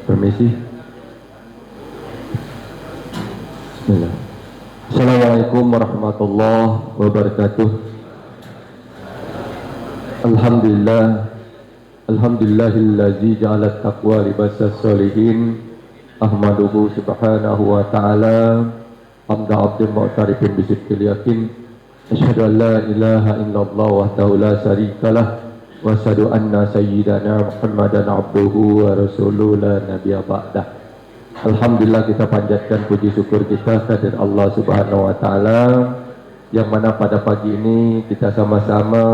Permisi. Bismillah. Assalamualaikum warahmatullahi wabarakatuh. Alhamdulillahillazi ja'ala taqwa libasas solihin. Ahmaduhu subhanahu wa ta'ala hamda abdin mu'tarifin bisidqil yakin. Asyhadu an la ilaha illallah wahdahu la syarikalah wa asyhadu anna sayyidana Muhammadan abduhu wa rasuluhu la nabiyya ba'dah. Alhamdulillah, kita panjatkan puji syukur kita kepada Allah Subhanahu wa taala yang mana pada pagi ini kita sama-sama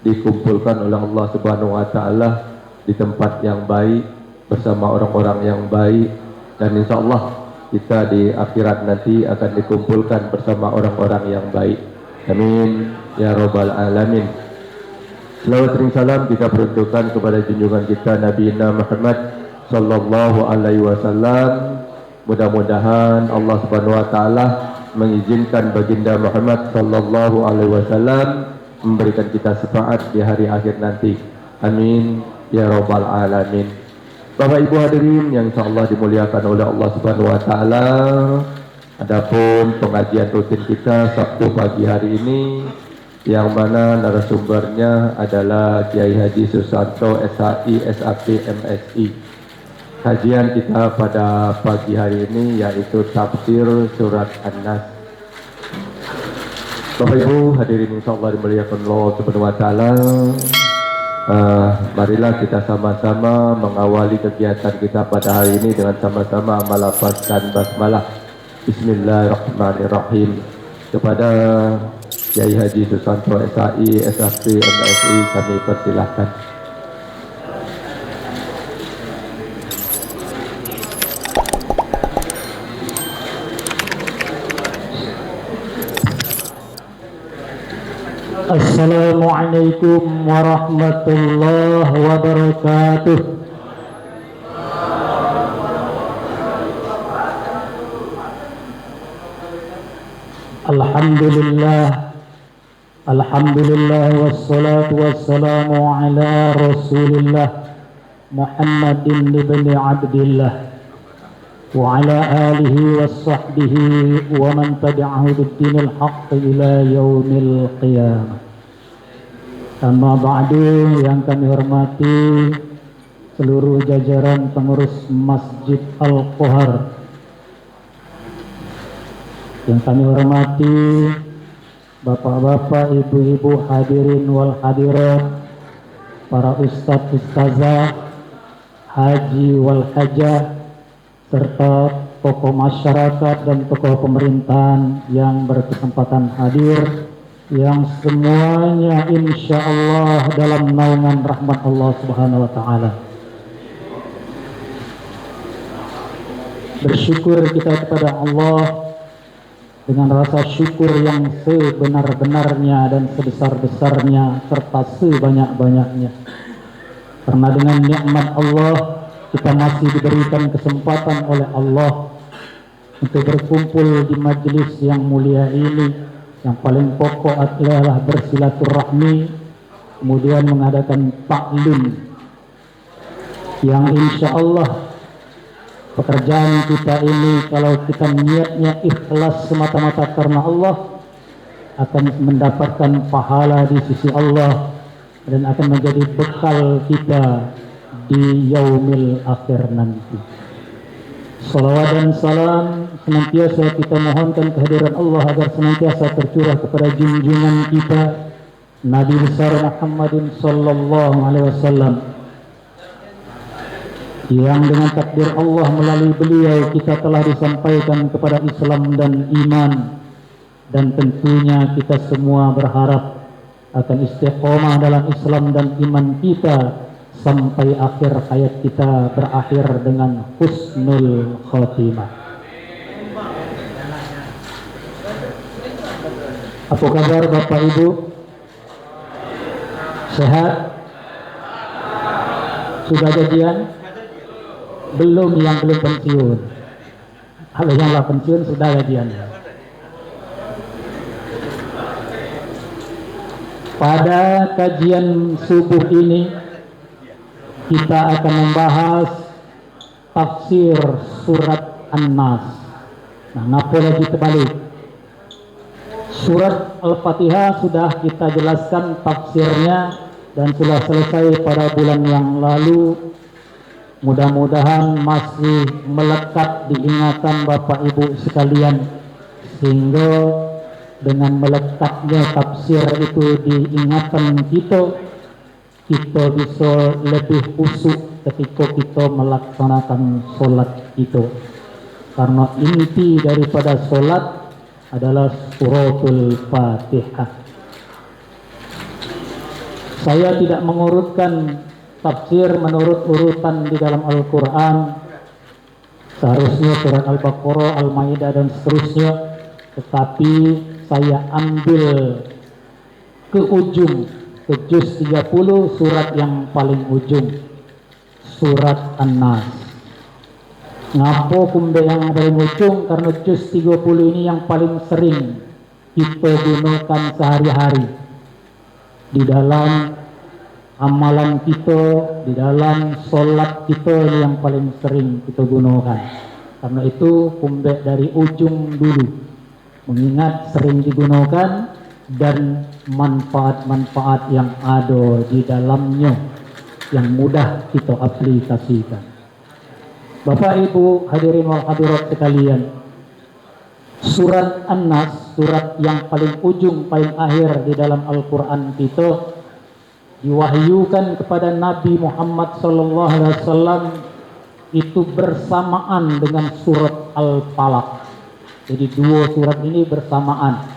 dikumpulkan oleh Allah Subhanahu wa taala di tempat yang baik bersama orang-orang yang baik, dan insyaallah kita di akhirat nanti akan dikumpulkan bersama orang-orang yang baik. Amin ya rabbal alamin. Selawat dan salam kita peruntukkan kepada junjungan kita Nabi Muhammad sallallahu alaihi wasallam. Mudah-mudahan Allah Subhanahu wa taala mengizinkan baginda Muhammad sallallahu alaihi wasallam memberikan kita syafaat di hari akhir nanti. Amin ya rabbal alamin. Bapak Ibu hadirin yang insyaallah dimuliakan oleh Allah Subhanahu wa taala, adapun pengajian rutin kita Sabtu pagi hari ini yang mana narasumbernya adalah Kiai Haji Susanto SHI SAP MSI. Kajian kita pada pagi hari ini yaitu tafsir surat An-Nas. Bapak Ibu hadirin insyaallah dimuliakan Allah Subhanahu wa taala. Marilah kita sama-sama mengawali kegiatan kita pada hari ini dengan sama-sama melafazkan basmalah. Bismillahirrahmanirrahim. Kepada Kiai Haji Susanto SHI SAP MSI kami persilahkan. Assalamualaikum warahmatullahi wabarakatuh. Alhamdulillah wassalatu wassalamu ala Rasulillah Muhammadin ibn Abdillah wa ala alihi wa sahbihi wa man tabi'ahu bid-dinil haqq ila yaumil qiyamah. Amma ba'du, yang kami hormati seluruh jajaran pengurus Masjid Al-Qohar, yang kami hormati bapak-bapak, ibu-ibu, hadirin wal hadirat, para ustadz ustazah, haji wal hajah, serta tokoh masyarakat dan tokoh pemerintahan yang berkesempatan hadir, yang semuanya insya Allah dalam naungan rahmat Allah Subhanahu wa taala. Bersyukur kita kepada Allah dengan rasa syukur yang sebenar-benarnya dan sebesar-besarnya serta sebanyak-banyaknya. Karena dengan nikmat Allah kita masih diberikan kesempatan oleh Allah untuk berkumpul di majelis yang mulia ini, yang paling pokok adalah bersilaturahmi, kemudian mengadakan taklim, yang insya Allah pekerjaan kita ini kalau kita niatnya ikhlas semata-mata karena Allah akan mendapatkan pahala di sisi Allah dan akan menjadi bekal kita di yaumil akhir nanti. Salawat dan salam senantiasa kita mohonkan kehadiran Allah agar senantiasa tercurah kepada junjungan kita Nabi besar Muhammadin sallallahu alaihi wasallam, yang dengan takdir Allah melalui beliau kita telah disampaikan kepada Islam dan iman, dan tentunya kita semua berharap akan istiqomah dalam Islam dan iman kita sampai akhir hayat kita berakhir dengan husnul khotimah. Apa kabar Bapak Ibu? Sehat? Sudah gajian? belum yang belum pensiun. Kalau yang lah pensiun sudah gajian. Pada kajian subuh ini kita akan membahas tafsir surat An-Nas. Nah, ngapa lagi terbalik? Surat Al-Fatihah sudah kita jelaskan tafsirnya dan sudah selesai pada bulan yang lalu. Mudah-mudahan masih melekat di ingatan Bapak Ibu sekalian, sehingga dengan melekatnya tafsir itu di ingatan kita, kita bisa lebih khusyuk ketika kita melaksanakan solat itu. Karena inti daripada solat adalah suratul Fatihah. Saya tidak mengurutkan tafsir menurut urutan di dalam Al-Quran, seharusnya surat Al-Baqarah, Al-Maidah dan seterusnya, tetapi saya ambil ke ujung, ke juz 30, surat yang paling ujung, surat An-Nas. Ngapo kumbe yang paling ujung? Karena juz 30 ini yang paling sering kita gunakan sehari-hari di dalam amalan kita, di dalam solat kita, ini yang paling sering kita gunakan. Karena itu kumbe dari ujung dulu, mengingat sering digunakan dan manfaat-manfaat yang ada di dalamnya yang mudah kita aplikasikan. Bapak Ibu hadirin wal hadirat sekalian, surat An-Nas, surat yang paling ujung, paling akhir di dalam Al-Quran kita, diwahyukan kepada Nabi Muhammad SAW itu bersamaan dengan surat Al-Falaq. Jadi dua surat ini bersamaan.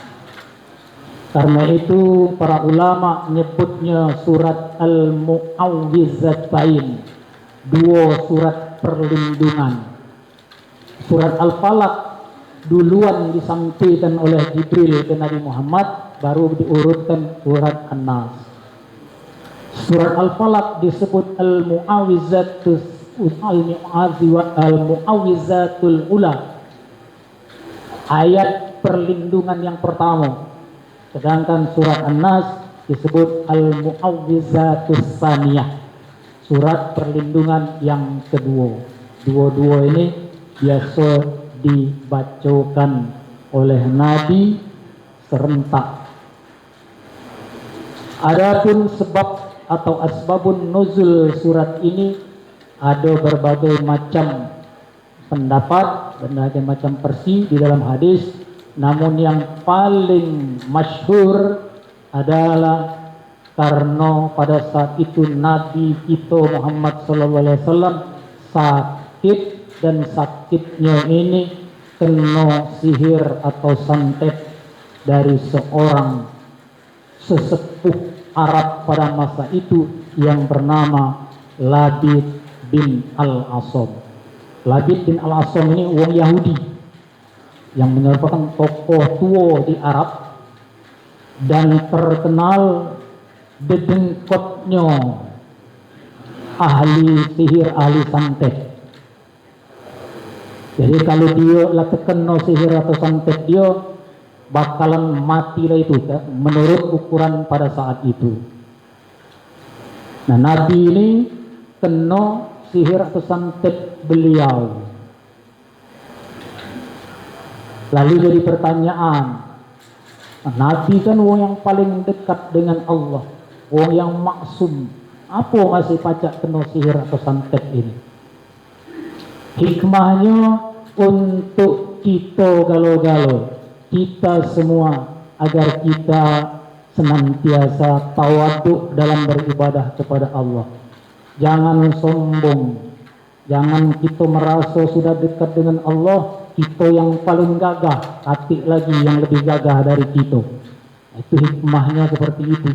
Karena itu para ulama menyebutnya surat Al-Mu'awwizatain, dua surat perlindungan. Surat Al-Falaq duluan disampaikan oleh Jibril ke Nabi Muhammad, baru diurutkan surat An-Nas. Surat Al-Falaq disebut Al-Mu'awwizatul Ula, ayat perlindungan yang pertama. Sedangkan surat An-Nas disebut Al-Mu'awwizatus Saniyah, surat perlindungan yang kedua. Dua-dua ini biasa dibacakan oleh Nabi serentak. Adapun sebab atau asbabun nuzul surat ini ada berbagai macam pendapat, berbagai macam versi di dalam hadis, namun yang paling masyhur adalah karena pada saat itu Nabi kita Muhammad SAW sakit, dan sakitnya ini kena sihir atau santet dari seorang sesepuh Arab pada masa itu yang bernama Labid bin Al-Asam. Labid bin Al-Asam ini orang Yahudi yang merupakan tokoh tua di Arab dan terkenal dedengkotnya ahli sihir, ahli santet. Jadi kalau dia lah terkena sihir atau santet, dia bakalan mati lah itu, menurut ukuran pada saat itu. Nah, Nabi ini kena sihir atau santet beliau. Lalu jadi pertanyaan, Nabi kan orang yang paling dekat dengan Allah, orang yang maksum, apa masih pacak kena sihir atau santet ini? Hikmahnya untuk kita galau-galau, kita semua, agar kita senantiasa tawaduk dalam beribadah kepada Allah. Jangan sombong, jangan kita merasa sudah dekat dengan Allah, kita yang paling gagah, hati lagi yang lebih gagah dari kita. Itu hikmahnya seperti itu.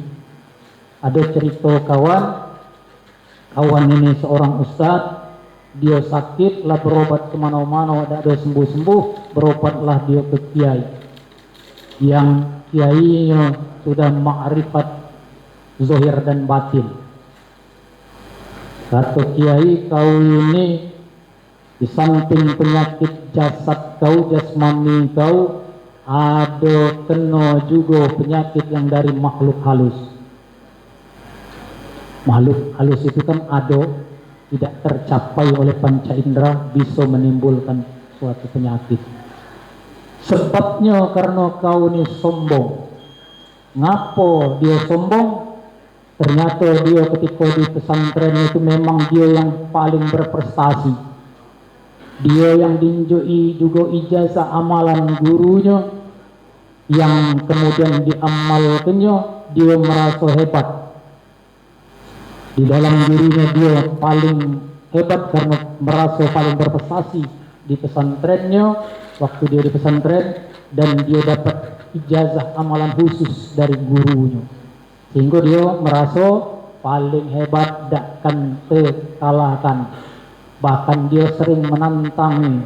Ada cerita kawan ini seorang ustadz, dia sakit lah berobat kemana-mana, tidak ada sembuh-sembuh, berobatlah dia ke kiai. Yang kiainya sudah ma'rifat zahir dan batin. Kata kiai, kau ini Di samping penyakit jasad kau, jasmani kau, ada kena juga penyakit yang dari makhluk halus. Makhluk halus itu kan ada, tidak tercapai oleh panca indera, bisa menimbulkan suatu penyakit. Sebabnya karena kau ini sombong. Ngapo dia sombong? Ternyata dia ketika di pesantren itu memang dia yang paling berprestasi. Dia yang dinjoi juga ijazah amalan gurunya, yang kemudian diamalkannya, dia merasa hebat. Di dalam dirinya dia paling hebat karena merasa paling berprestasi di pesantrennya, waktu dia di pesantren, dan dia dapat ijazah amalan khusus dari gurunya. Sehingga dia merasa paling hebat, takkan terkalahkan. Bahkan dia sering menantang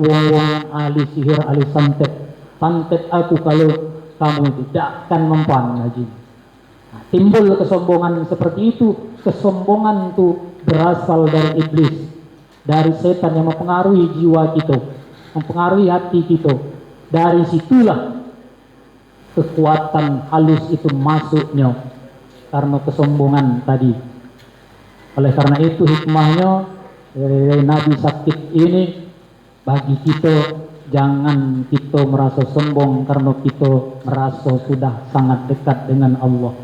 wong-wong yang ahli sihir, ahli santet. Santet aku kalau kamu tidak akan mempan lagi. Nah, timbul kesombongan seperti itu. Kesombongan itu berasal dari iblis, dari setan yang mempengaruhi jiwa kita, mempengaruhi hati kita. Dari situlah kekuatan halus itu masuknya karena kesombongan tadi. Oleh karena itu hikmahnya Nabi sakit ini bagi kita, jangan kita merasa sombong karena kita merasa sudah sangat dekat dengan Allah.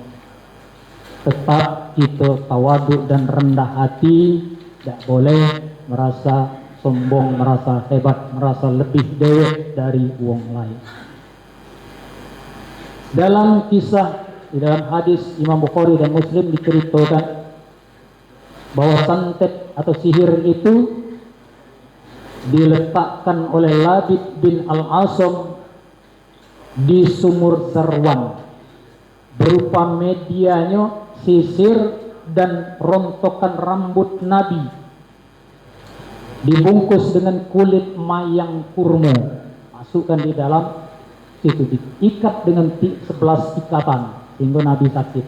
Tetap kita tawaduk dan rendah hati, tidak boleh merasa sombong, merasa hebat, merasa lebih dewek dari orang lain. Dalam kisah, di dalam hadis Imam Bukhari dan Muslim diceritakan bahwa santet atau sihir itu diletakkan oleh Labid bin Al-Asam di sumur Zarwan, berupa medianya sisir dan rontokan rambut Nabi, dibungkus dengan kulit mayang kurma, masukkan di dalam itu, diikat dengan 11 ikatan sehingga Nabi sakit.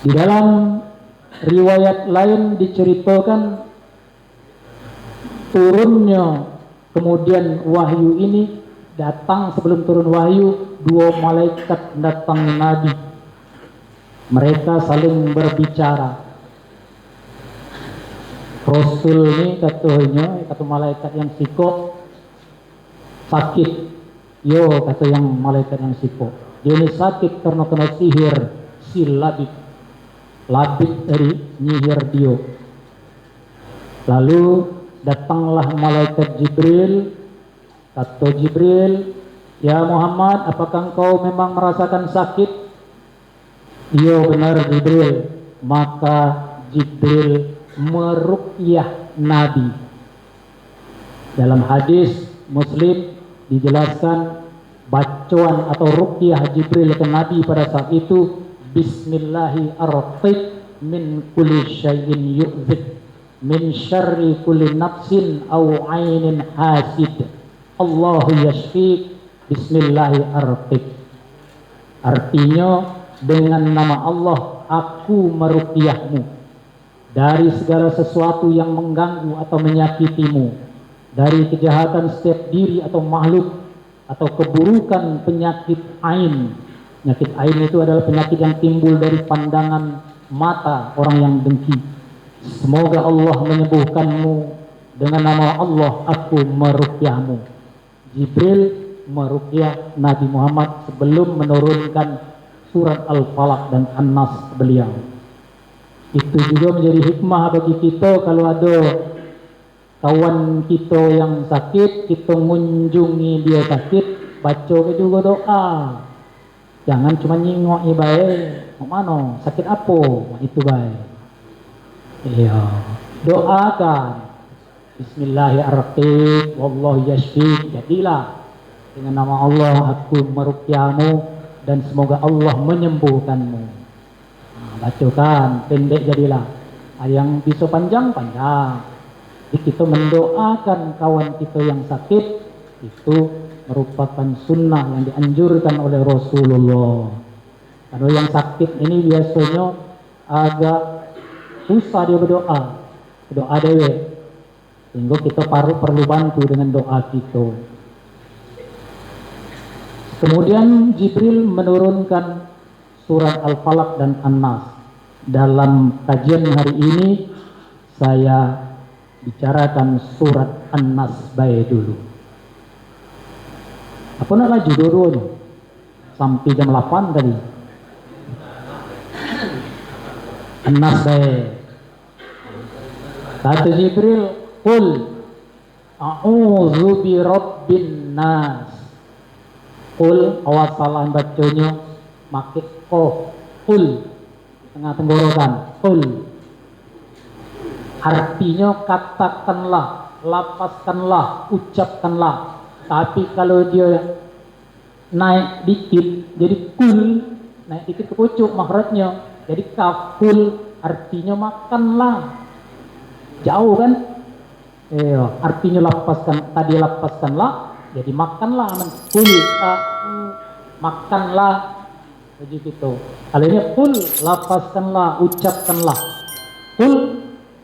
Di dalam riwayat lain diceritakan turunnya kemudian wahyu ini, datang sebelum turun wahyu 2 malaikat datang Nabi. Mereka saling berbicara. Rasul ini katanya, kata malaikat yang siko, sakit. Yo, kata yang malaikat yang siko, dia ini sakit karena kena sihir si Labid. Labid dari nyihir dia. Lalu datanglah malaikat Jibril. Kata Jibril, ya Muhammad, apakah engkau memang merasakan sakit? Iya benar Jibril. Maka Jibril meruqyah Nabi. Dalam hadis Muslim dijelaskan bacaan atau ruqyah Jibril ke Nabi pada saat itu, Bismillahirrahmanirrahim, min kulli syai'in yu'dhik, min syarri kulli nafsin aw ainin hasid, Allahu yashfik, Bismillahirrahmanirrahim. Artinya, dengan nama Allah aku meruqyahmu dari segala sesuatu yang mengganggu atau menyakitimu, dari kejahatan setiap diri atau makhluk, atau keburukan penyakit ain. Penyakit ain itu adalah penyakit yang timbul dari pandangan mata orang yang dengki. Semoga Allah menyembuhkanmu, dengan nama Allah aku meruqyahmu. Jibril meruqyah Nabi Muhammad sebelum menurunkan surat Al-Falaq dan An-Nas beliau. Itu juga menjadi hikmah bagi kita, kalau ada kawan kita yang sakit, kita mengunjungi dia sakit, baca juga doa. Jangan cuma nyingok baik, mana sakit apa, itu baik. Iya, doakan. Bismillahirrahmanirrahim, wallahu yashfik. Jadilah dengan nama Allah aku meruqyahmu dan semoga Allah menyembuhkanmu. Nah, bacakan, pendek jadilah. Yang bisa panjang. Jadi kita mendoakan kawan kita yang sakit, itu merupakan sunnah yang dianjurkan oleh Rasulullah. Kalau yang sakit ini biasanya agak susah dia berdoa. doa dewe. Sehingga kita perlu bantu dengan doa kita. Kemudian Jibril menurunkan surat Al-Falaq dan An-Nas. Dalam kajian hari ini saya bicarakan surat An-Nas baik dulu. Apa nak laju dulu sampai jam 8 tadi. An-Nas baik. Kata Jibril, "Qul a'udzu bi rabbin nas." Qul, awas salah bacanya, makin qul tengah tenggorokan. Qul artinya katakanlah, lapaskanlah, ucapkanlah. Tapi kalau dia naik dikit jadi kul, naik dikit ke pucuk makhrajnya jadi kaful, artinya makanlah. Jauh kan? Artinya lapaskan, tadi lapaskanlah jadi makanlah. Kul makanlah begitu. Kalau ini kul lapaskanlah, ucapkanlah. Kul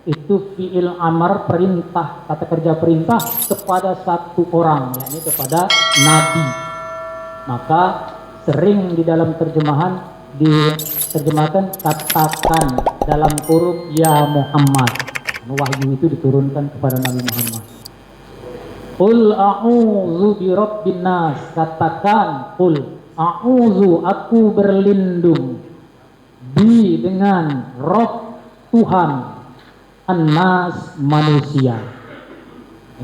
itu fi'il amar, perintah, kata kerja perintah kepada satu orang, yakni kepada Nabi. Maka sering di dalam terjemahan diterjemahkan katakan dalam kurung ya Muhammad. Wahyu itu diturunkan kepada Nabi Muhammad. Qul a'udzu bi rabbin nas, katakan qul a'udzu, aku berlindung, bi dengan Rabb Tuhan, an-nas manusia.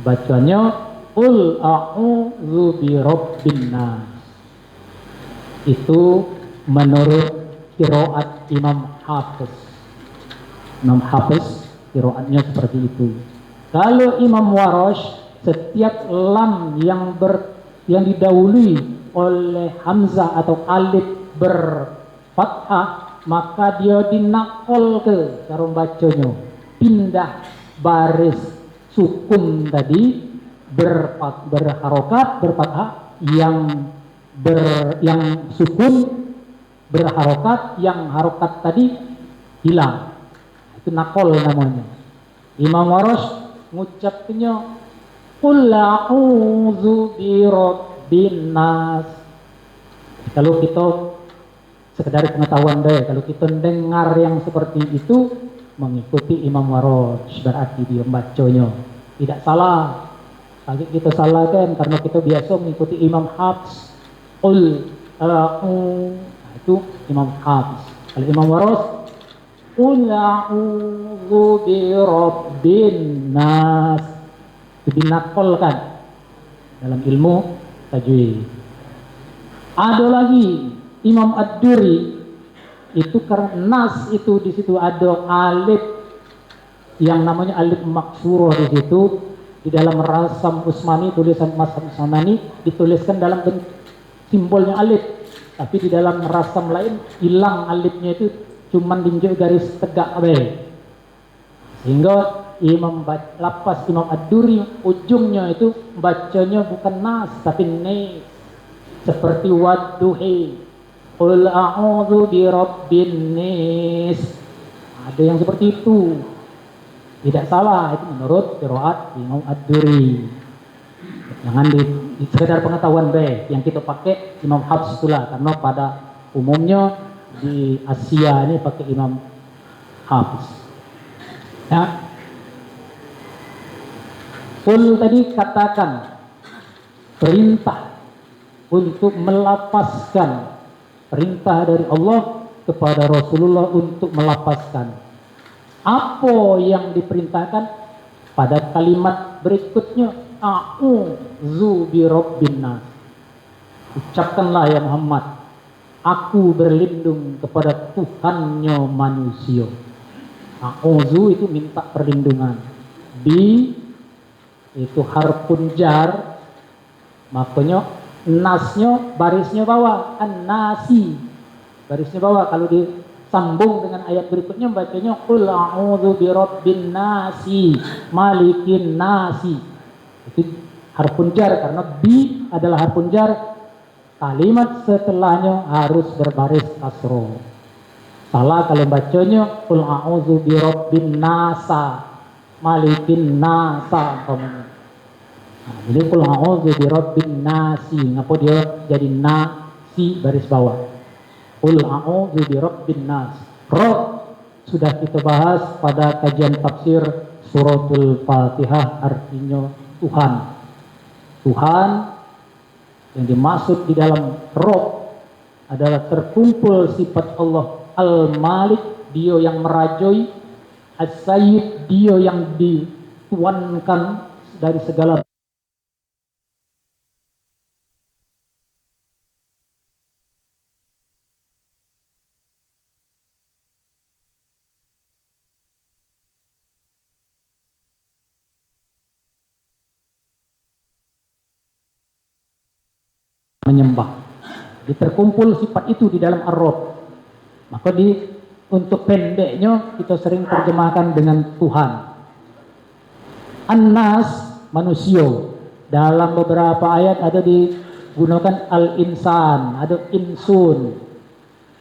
Bacanya qul a'udzu bi rabbin nas. Itu menurut qiraat Imam Hafiz. Imam Hafiz qiraatnya seperti itu. Kalau Imam Warash, setiap lam yang didahului oleh hamzah atau alif berfathah, maka dia dinakol ke cara bacanya, pindah baris sukun tadi berharokat berfathah, yang sukun berharokat, yang harokat tadi hilang. Itu nakol namanya. Imam Warash ngucapnya qul a'udzu bi rabbin nas. Kalau kita sekedar pengetahuan deh, kalau kita dengar yang seperti itu mengikuti Imam Warash, berarti dia bacanya tidak salah. Lagi kita salah kan karena kita biasa mengikuti Imam Hafs. Qul itu Imam Hafs. Kalau Imam Warash qul a'udzu bi rabbin nas, itu dinakolkan dalam ilmu tajwid. Ada lagi Imam Ad-Duri, itu karena nas itu di situ ada alif yang namanya alif maksurah di situ. Di dalam rasam Utsmani, tulisan Mazhab Utsmani dituliskan dalam simbolnya alif, tapi di dalam rasam lain hilang alifnya, itu cuman dinjek garis tegak abe. Sehingga lapas Imam Ad-Duri ujungnya itu bacanya bukan nas tapi ne, seperti wadduhi qul a'udzu bi rabbin nas. Ada yang seperti itu. Tidak salah, itu menurut qiraat Imam Ad-Duri. Jangan di sekedar pengetahuan be, yang kita pakai Imam Hafs itulah, karena pada umumnya di Asia ini pakai Imam Hafiz. Ya. Qul tadi katakan perintah untuk melapaskan, perintah dari Allah kepada Rasulullah untuk melapaskan. Apa yang diperintahkan pada kalimat berikutnya, a'udzu bi rabbin nas. Ucapkanlah ya Muhammad, aku berlindung kepada Tuhannya manusia. A'udzu itu minta perlindungan. Bi itu harfun jar, makanya nasnya barisnya bawah, an-nasi barisnya bawah. Kalau disambung dengan ayat berikutnya bacanya qul a'udzu bi rabbin nasi malikin nasi. Itu harfun jar, karena bi adalah harfun jar, kalimat setelahnya harus berbaris kasroh. Salah kalau bacanya qul a'udzu bi rabbin nasa, malikin nasa umpamanya. Nah, jadi qul a'udzu birabbin nasi, ngapa dia jadi nasi baris bawah? Qul a'udzu birabbin nas. Rob sudah kita bahas pada kajian tafsir suratul Fatihah, artinya Tuhan. Tuhan yang dimaksud di dalam Rob adalah terkumpul sifat Allah Al-Malik, dia yang merajai, As-Sayyid, dia yang dituankan dari segala menyembah. Terkumpul sifat itu di dalam Ar-Rabb. Maka untuk pendeknya kita sering terjemahkan dengan Tuhan. An-Nas, manusia. Dalam beberapa ayat ada digunakan al-insan, ada insun.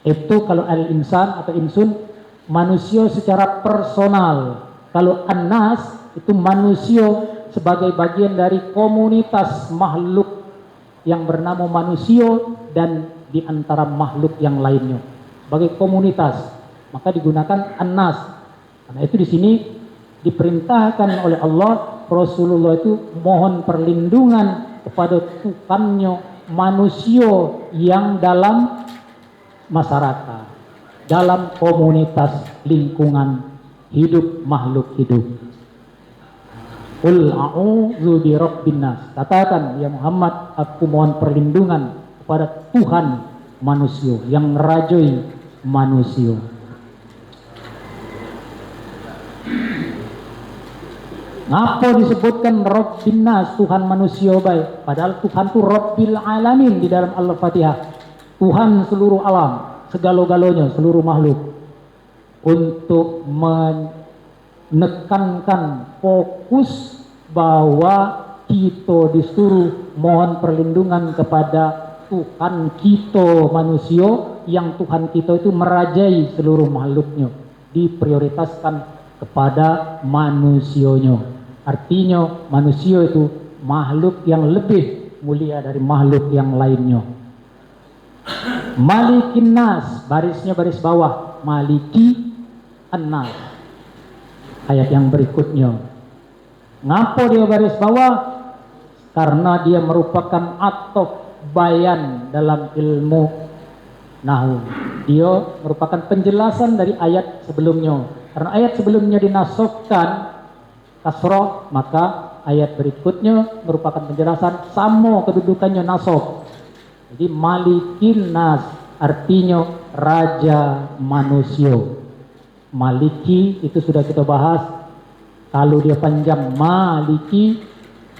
Itu kalau al-insan atau insun, manusia secara personal. Kalau An-Nas itu manusia sebagai bagian dari komunitas makhluk yang bernama manusia dan di antara makhluk yang lainnya sebagai komunitas, maka digunakan An-Nas. Karena itu di sini diperintahkan oleh Allah, Rasulullah itu mohon perlindungan kepada Tuhannya manusia yang dalam masyarakat, dalam komunitas lingkungan hidup makhluk hidup. Qul a'udzu birabbin nas. Katakan ya Muhammad, aku mohon perlindungan kepada Tuhan manusia yang merajai manusia. Ngapa disebutkan Rabbin nas, Tuhan manusia baik? Padahal Tuhan itu Rabbil alamin di dalam Al-Fatihah. Tuhan seluruh alam, segala-galanya, seluruh makhluk. Untuk menekankan fokus bahwa kita disuruh mohon perlindungan kepada Tuhan kita manusia, yang Tuhan kita itu merajai seluruh makhluknya, diprioritaskan kepada manusianya. Artinya manusia itu makhluk yang lebih mulia dari makhluk yang lainnya. Malikin nas, barisnya baris bawah, maliki an-nas. Ayat yang berikutnya. Ngapa dia baris bawah? Karena dia merupakan atof bayan dalam ilmu nahwu. Dia merupakan penjelasan dari ayat sebelumnya. Karena ayat sebelumnya dinasabkan kasrah, maka ayat berikutnya merupakan penjelasan sama kedudukannya nasab. Jadi malikin nas artinya raja manusia. Maliki itu sudah kita bahas. Kalau dia panjang maliki,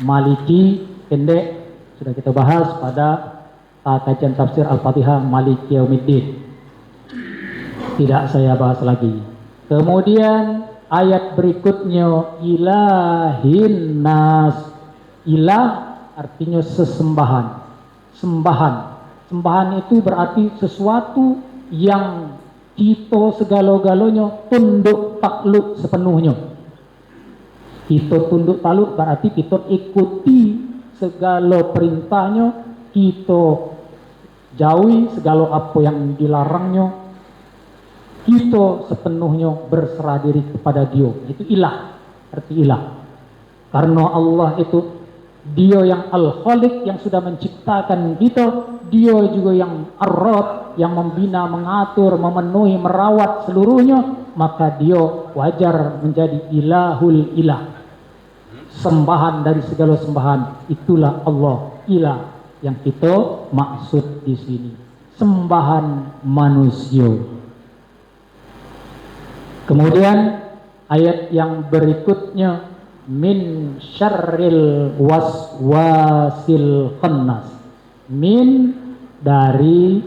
maliki pendek sudah kita bahas pada kajian tafsir Al-Fatihah Maliki Yaumiddin. Tidak saya bahas lagi. Kemudian ayat berikutnya ilahin nas. Ilah artinya sesembahan. Sembahan. Sembahan itu berarti sesuatu yang kita segala-galanya tunduk takluk sepenuhnya. Kita tunduk takluk berarti kita ikuti segala perintahnya, kita jauhi segala apa yang dilarangnya, kita sepenuhnya berserah diri kepada Dia. Itu ilah, arti ilah. Karena Allah itu Dia yang Al-Khaliq, yang sudah menciptakan kita. Dia juga yang Ar-Rabb, yang membina, mengatur, memenuhi, merawat seluruhnya. Maka Dia wajar menjadi ilahul ilah, sembahan dari segala sembahan. Itulah Allah, ilah yang kita maksud di sini. Sembahan manusia. Kemudian ayat yang berikutnya, min syarril waswasil khannas. Min dari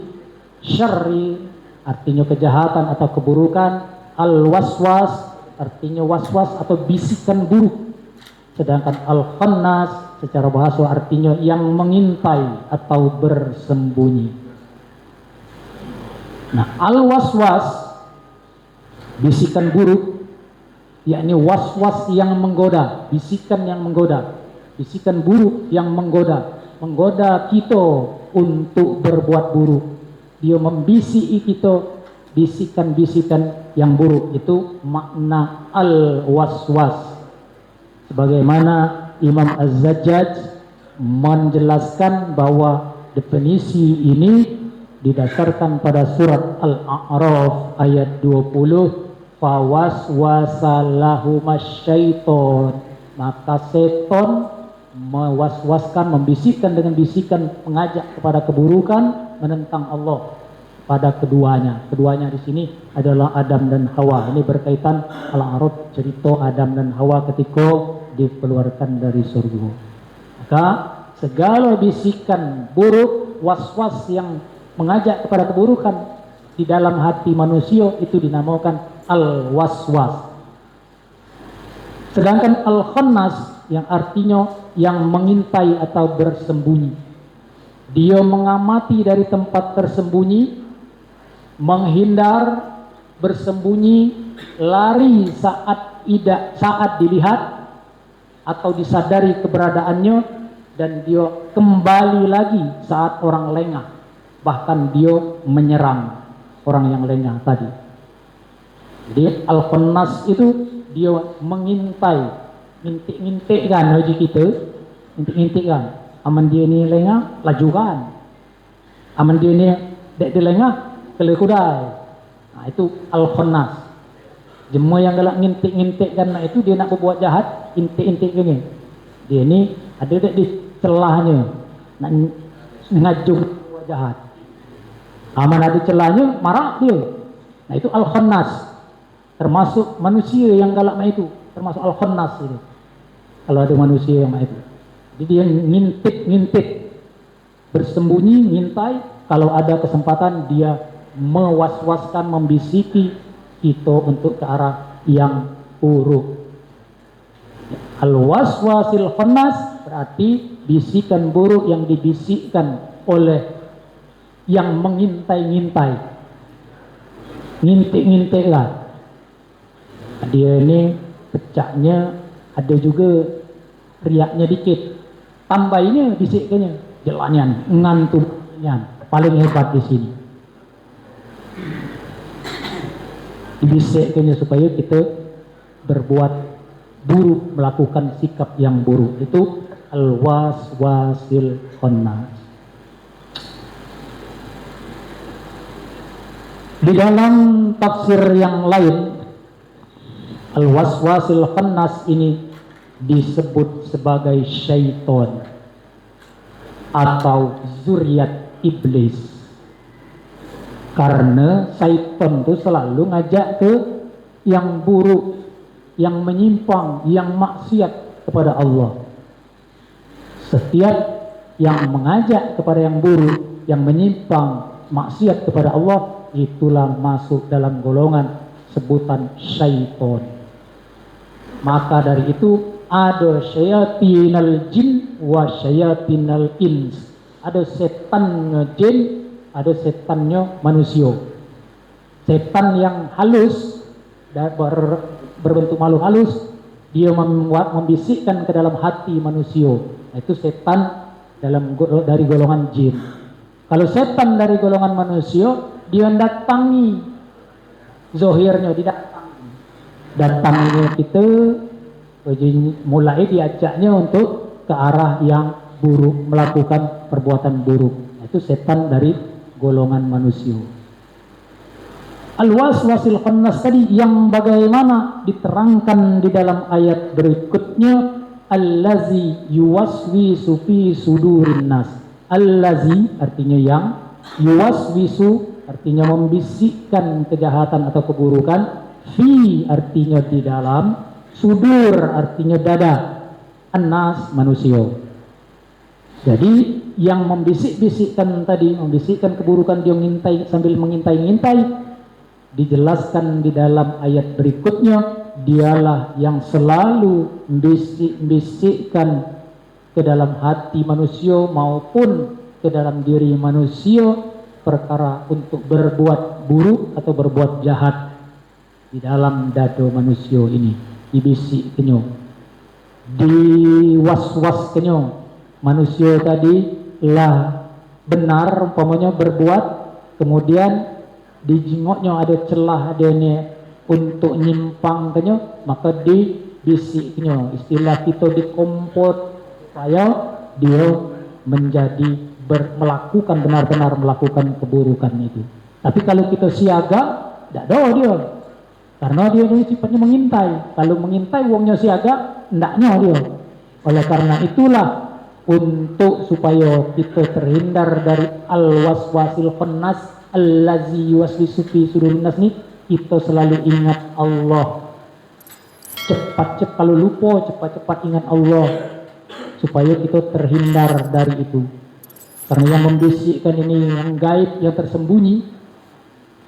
syarri artinya kejahatan atau keburukan, al waswas artinya waswas atau bisikan buruk, sedangkan al khannas secara bahasa artinya yang mengintai atau bersembunyi. Nah, al waswas bisikan buruk yakni was-was yang menggoda, bisikan yang menggoda, bisikan buruk yang menggoda kita untuk berbuat buruk. Dia membisiki kita bisikan-bisikan yang buruk. Itu makna al-waswas. Sebagaimana Imam Az-Zajjaj menjelaskan bahwa definisi ini didasarkan pada surat Al-A'raf ayat 20, fawaswasalahuma syaiton, maka seton mewaswaskan, membisikkan dengan bisikan mengajak kepada keburukan, menentang Allah pada keduanya. Keduanya di sini adalah Adam dan Hawa. Ini berkaitan Al-A'raf, cerita Adam dan Hawa ketika dikeluarkan dari surga. Maka segala bisikan buruk, waswas yang mengajak kepada keburukan di dalam hati manusia itu dinamakan al-waswas. Sedangkan al-khannas yang artinya yang mengintai atau bersembunyi. Dia mengamati dari tempat tersembunyi, menghindar, bersembunyi, lari saat dilihat atau disadari keberadaannya, dan dia kembali lagi saat orang lengah. Bahkan dia menyerang orang yang lengah tadi. Jadi al-khannas itu dia mengintai, ngintik kan haji kita, ngintik kan. Aman dia ni lengah, lajukan. Aman dia ni dek dia lengah, kelekudai. Nah, itu al-khannas. Jemaah yang galak ngintik kan itu dia nak berbuat jahat, intik gini. Dia ni ada dek di celahnya, nak ngajung berbuat jahat. Aman ada celahnya, marah dia. Nah itu al-khannas. Termasuk manusia yang galak macam itu, termasuk al-khannas itu. Kalau ada manusia yang macam itu, jadi dia ngintip, bersembunyi, ngintai. Kalau ada kesempatan dia mewaswaskan, membisiki kita untuk ke arah yang buruk. Al-waswasil khannas berarti bisikan buruk yang dibisikkan oleh yang mengintai-ngintai, ngintik lah. Dia ini pecahnya ada juga riaknya dikit, tambahnya bisiknya jelanyan, ngantuknya paling hebat di sini. Dibisiknya supaya kita berbuat buruk, melakukan sikap yang buruk. Itu al-waswasil khannas. Di dalam tafsir yang lain, al-waswasil khannas ini disebut sebagai syaitan atau zuriat iblis. Karena syaitan itu selalu ngajak ke yang buruk, yang menyimpang, yang maksiat kepada Allah. Setiap yang mengajak kepada yang buruk, yang menyimpang, maksiat kepada Allah, itulah masuk dalam golongan sebutan syaitan. Maka dari itu ada syayatinal jin wa syayatinal ins. Ada setan jin, ada setannya manusia. Setan yang halus dan berbentuk makhluk halus, dia membisikkan ke dalam hati manusia. Itu setan dari golongan jin. Kalau setan dari golongan manusia, dia datangi, zohirnya didatangi. Datanginya kita mulai diajaknya untuk ke arah yang buruk, melakukan perbuatan buruk. Itu setan dari golongan manusia. Al-waswasil khannas tadi yang bagaimana diterangkan di dalam ayat berikutnya, allazi yuwaswisu fi sudurin nas. Allazi artinya yang, yuwaswisu artinya membisikkan kejahatan atau keburukan, fi artinya di dalam, sudur artinya dada, annas manusia. Jadi yang membisik-bisikkan tadi, membisikkan keburukan, dia mengintai sambil mengintai-ngintai, dijelaskan di dalam ayat berikutnya, dialah yang selalu membisikkan ke dalam hati manusia maupun ke dalam diri manusia perkara untuk berbuat buruk atau berbuat jahat di dalam dada manusia ini. dibisik kenyo, diwas-was kenyo. Manusia tadi lah benar umpamanya berbuat, kemudian dijengoknya ada celah adanya untuk nyimpang kenyo, maka dibisik kenyo. Istilah kita dikompot supaya dia menjadi melakukan benar-benar melakukan keburukan itu. Tapi kalau kita siaga, tidak ada dia. Karena dia ini sifatnya mengintai. Kalau mengintai uangnya siaga, ndaknya dia. Oleh karena itulah, untuk supaya kita terhindar dari al-waswasil khannas allazi yuwaswisu fi sudurin nas ni, kita selalu ingat Allah. Cepat-cepat kalau lupa, cepat-cepat ingat Allah supaya kita terhindar dari itu. Karena yang membisikkan ini yang gaib, yang tersembunyi,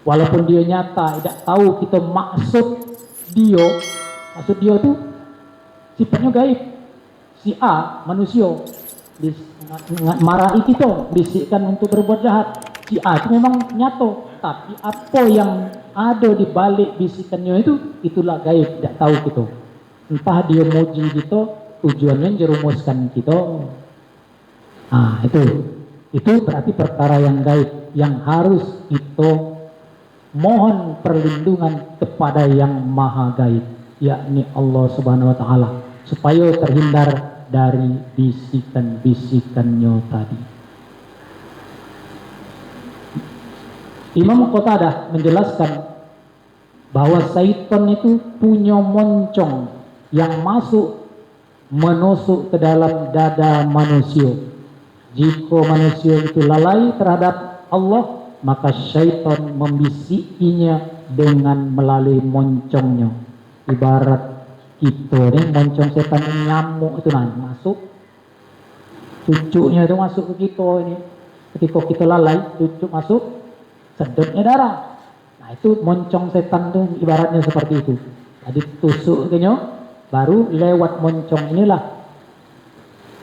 walaupun dia nyata, tidak tahu kita maksud dia itu sifatnya gaib. Si A manusia marahi kita, bisikkan untuk berbuat jahat. Si A itu memang nyata, tapi apa yang ada di balik bisikannya itulah gaib, tidak tahu kita. Entah dia muji kita, tujuannya jerumuskan kita. Itu berarti perkara yang gaib yang harus kita mohon perlindungan kepada yang maha gaib, yakni Allah Subhanahu wa taala, supaya terhindar dari bisikan-bisikannya tadi. Imam Qatadah menjelaskan bahwa syaitan itu punya moncong yang menusuk ke dalam dada manusia. Jika manusia itu lalai terhadap Allah, maka syaitan membisikinya dengan melalui moncongnya. Ibarat kita nih, moncong setan ini nyamuk itu masuk, cucuknya itu masuk ke kita ini. Ketika kita lalai, cucuk masuk, sedotnya darah. Nah itu moncong setan tuh ibaratnya seperti itu. Jadi tusuknya, baru lewat moncong inilah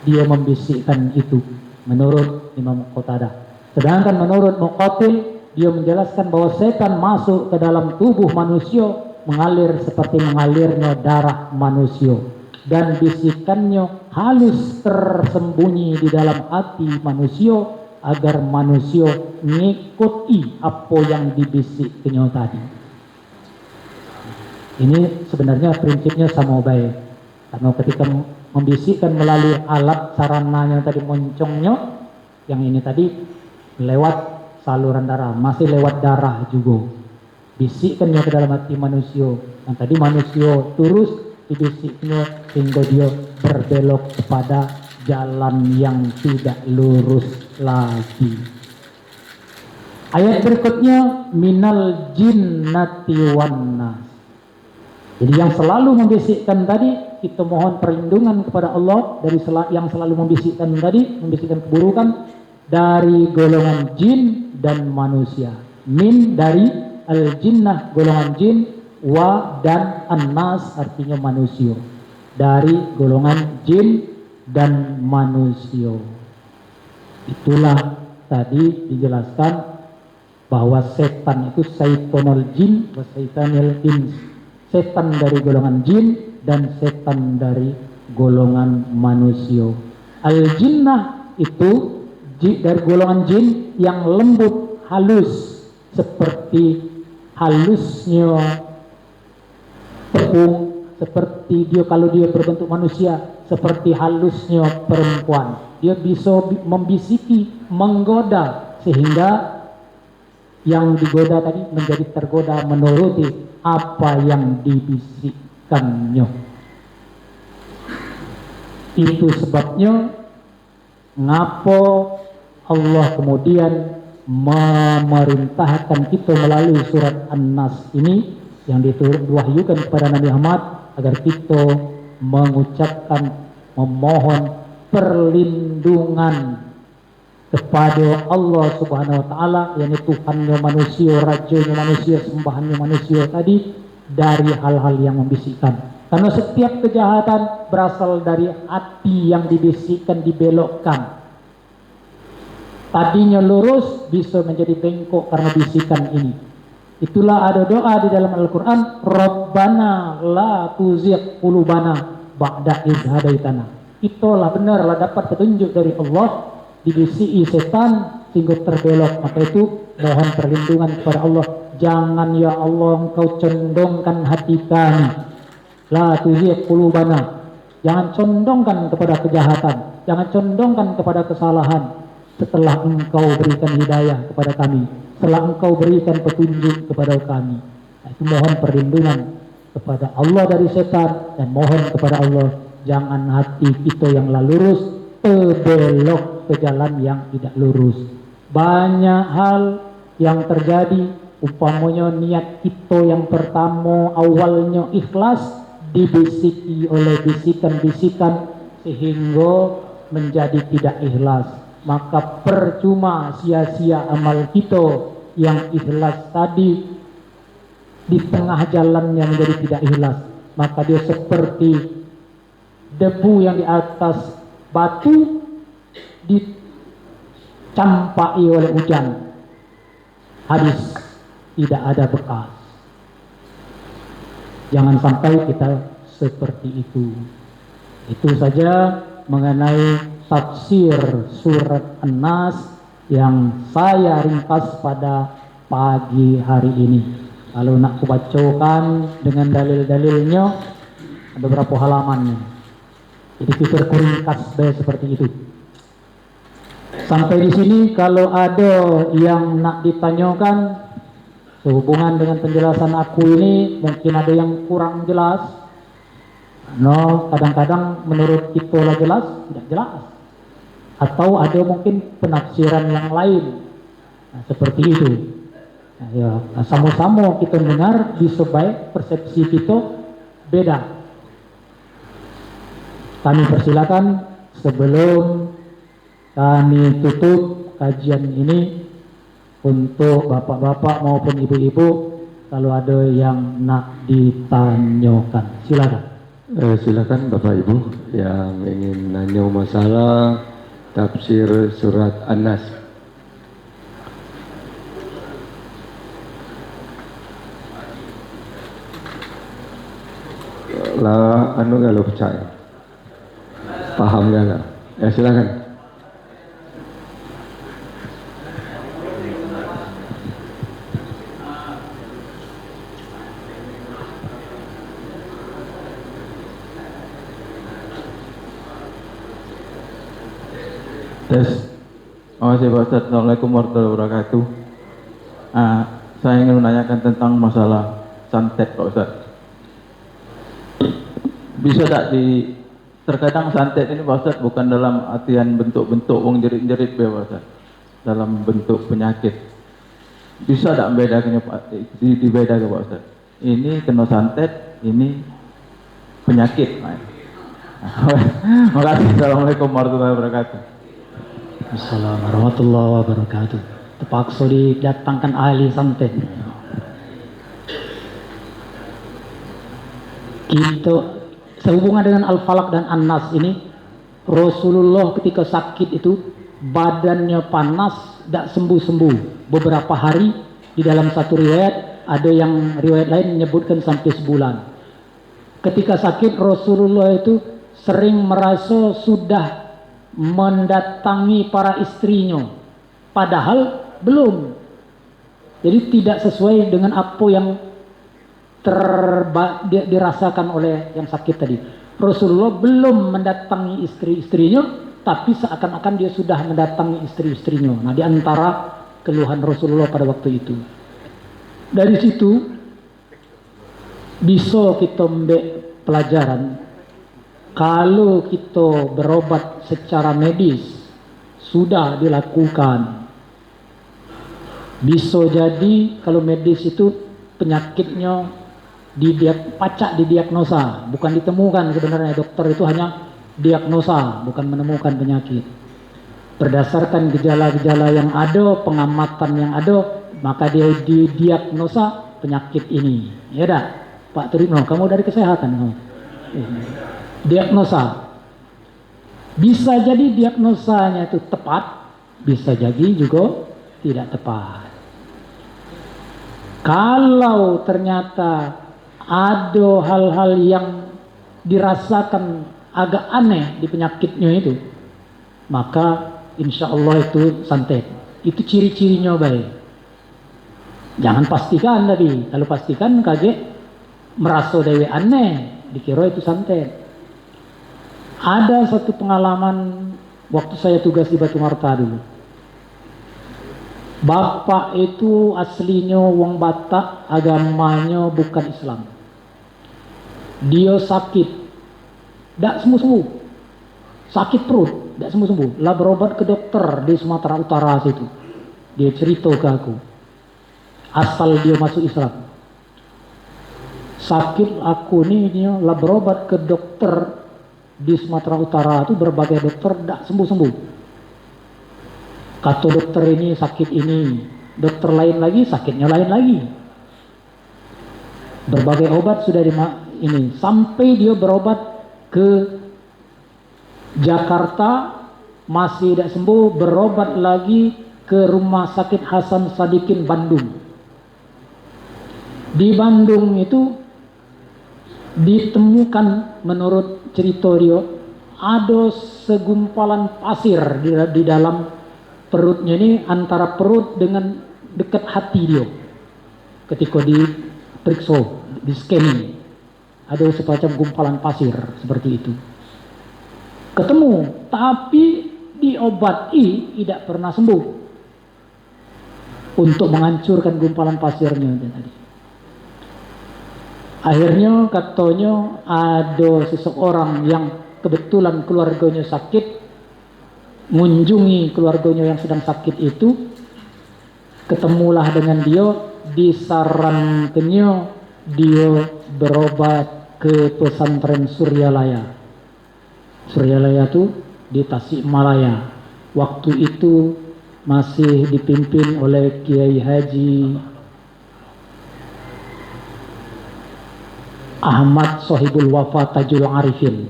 dia membisikkan itu. Menurut Imam Qatadah. Sedangkan menurut Muqatil, dia menjelaskan bahwa setan masuk ke dalam tubuh manusia mengalir seperti mengalirnya darah manusia, dan bisikannya halus tersembunyi di dalam hati manusia agar manusia mengikuti apa yang dibisiknya tadi. Ini sebenarnya prinsipnya sama baik, karena ketika membisikkan melalui alat sarananya tadi, moncongnya, yang ini tadi lewat saluran darah, masih lewat darah juga. Bisikkannya ke dalam hati manusia. Yang tadi manusia terus dibisiknya sehingga dia berbelok kepada jalan yang tidak lurus lagi. Ayat berikutnya, minal jinnati wan nas. Jadi yang selalu membisikkan tadi, kita mohon perlindungan kepada Allah dari yang selalu membisikkan tadi, membisikkan keburukan dari golongan jin dan manusia. Min dari al-jinnah golongan jin, wa dan an-nas artinya manusia. Dari golongan jin dan manusia. Itulah tadi dijelaskan bahwa setan itu syaitonul jin wa syaitanul ins. Setan dari golongan jin dan setan dari golongan manusia. Al-jinnah itu dari golongan jin yang lembut, halus, seperti halusnya tepung, seperti dia kalau dia berbentuk manusia, seperti halusnya perempuan. Dia bisa membisiki, menggoda, sehingga yang digoda tadi menjadi tergoda menuruti apa yang dibisikkannya. Itu sebabnya ngapa Allah kemudian memerintahkan kita melalui surat An-Nas ini yang diwahyukan kepada Nabi Muhammad agar kita mengucapkan, memohon perlindungan kepada Allah Subhanahu wa taala, yakni Tuhannya manusia, rajanya manusia, sembahannya manusia tadi, dari hal-hal yang membisikkan. Karena setiap kejahatan berasal dari hati yang dibisikkan, dibelokkan. Tadinya lurus bisa menjadi bengkok karena bisikan ini. Itulah ada doa di dalam Al-Quran, Rabbana la tuzigh qulubana ba'da idh hadaitana. Itulah benarlah dapat petunjuk dari Allah, dibisiki setan sehingga terbelok. Maka itu mohon perlindungan kepada Allah. Jangan ya Allah engkau condongkan hati kami, la tuzigh qulubana. Jangan condongkan kepada kejahatan, jangan condongkan kepada kesalahan setelah engkau berikan hidayah kepada kami, setelah engkau berikan petunjuk kepada kami. Nah, itu mohon perlindungan kepada Allah dari setan, dan mohon kepada Allah jangan hati kita yang lurus terbelok ke jalan yang tidak lurus. Banyak hal yang terjadi, umpamanya niat kita yang pertama awalnya ikhlas dibisiki oleh bisikan-bisikan sehingga menjadi tidak ikhlas, maka percuma sia-sia amal kita yang ikhlas tadi di tengah jalannya menjadi tidak ikhlas. Maka dia seperti debu yang di atas batu dicampai oleh hujan, habis, tidak ada bekas. Jangan sampai kita seperti itu. Itu saja mengenai tafsir surat An-Nas yang saya ringkas pada pagi hari ini. Kalau nak kubacakan dengan dalil-dalilnya, ada berapa halamannya. Jadi kita ringkas seperti itu. Sampai di sini kalau ada yang nak ditanyakan sehubungan dengan penjelasan aku ini, mungkin ada yang kurang jelas. No, kadang-kadang menurut kita lah jelas, tidak jelas. Atau ada mungkin penafsiran yang lain. Nah, seperti itu. Nah, ya, sama-sama kita dengar, bisa baik persepsi kita beda. Kami persilakan sebelum kami tutup kajian ini, untuk bapak-bapak maupun ibu-ibu, kalau ada yang nak ditanyakan, silakan. Silakan Bapak Ibu yang ingin nanya masalah tafsir surat An-Nas. Lah anu kalau percaya, paham gak lah? Ya silakan. Tes. Makasih Pak Ustadz. Assalamualaikum warahmatullahi wabarakatuh. Saya ingin menanyakan tentang masalah santet Pak Ustadz. Bisa tak terkadang santet ini Pak Ustadz bukan dalam artian bentuk-bentuk wong jerit-jerit Pak Ustadz, dalam bentuk penyakit. Bisa tak membedakannya Pak? Dibedakan Pak Ustadz. Ini kena santet, ini penyakit. Makasih. Assalamualaikum warahmatullahi wabarakatuh. Assalamualaikum warahmatullahi wabarakatuh. Terpaksa didatangkan ahli santet. Kita sehubungan dengan Al-Falaq dan An-Nas ini, Rasulullah ketika sakit itu badannya panas, tidak sembuh-sembuh beberapa hari. Di dalam satu riwayat, ada yang riwayat lain menyebutkan sampai sebulan. Ketika sakit, Rasulullah itu sering merasa sudah mendatangi para istrinya, padahal belum. Jadi tidak sesuai dengan apa yang dirasakan oleh yang sakit tadi. Rasulullah belum mendatangi istri-istrinya, tapi seakan-akan dia sudah mendatangi istri-istrinya. Nah, di antara keluhan Rasulullah pada waktu itu. Dari situ bisa kita ambil pelajaran, kalau kita berobat secara medis sudah dilakukan, bisa jadi kalau medis itu penyakitnya pacak didiagnosa, bukan ditemukan. Sebenarnya dokter itu hanya diagnosa, bukan menemukan penyakit. Berdasarkan gejala-gejala yang ada, pengamatan yang ada, maka dia didiagnosa penyakit ini. Ya dah, Pak Turino, kamu dari kesehatan kamu. Diagnosa. Bisa jadi diagnosanya itu tepat, bisa jadi juga tidak tepat. Kalau ternyata ada hal-hal yang dirasakan agak aneh di penyakitnya itu, maka insya Allah itu santet. Itu ciri-cirinya baik. Jangan pastikan tadi. Kalau pastikan kaget merasa dewe aneh, dikira itu santet. Ada satu pengalaman waktu saya tugas di Batu Marta dulu. Bapak itu aslinya wong Batak, agamanya bukan Islam. Dia sakit, tidak sembuh-sembuh. Sakit perut, tidak sembuh-sembuh. Lah berobat ke dokter di Sumatera Utara situ. Dia cerita ke aku. Asal dia masuk Islam. Sakit aku nih, dia lah berobat ke dokter di Sumatera Utara itu, berbagai dokter tidak sembuh-sembuh. Kata dokter ini sakit ini, dokter lain lagi sakitnya lain lagi. Berbagai obat sudah ini, sampai dia berobat ke Jakarta masih tidak sembuh, berobat lagi ke Rumah Sakit Hasan Sadikin Bandung. Di Bandung itu ditemukan menurut cerita dia ada segumpalan pasir di dalam perutnya ini, antara perut dengan dekat hati dia. Ketika diperiksa, di scanning, ada semacam gumpalan pasir seperti itu. Ketemu, tapi diobati tidak pernah sembuh untuk menghancurkan gumpalan pasirnya tadi. Akhirnya katanya ada seseorang yang kebetulan keluarganya sakit, mengunjungi keluarganya yang sedang sakit itu, ketemulah dengan dia, disarankannya dia berobat ke pesantren Suryalaya. Suryalaya itu di Tasikmalaya. Waktu itu masih dipimpin oleh Kiai Haji Ahmad Sohibul Wafa Tajul Arifin,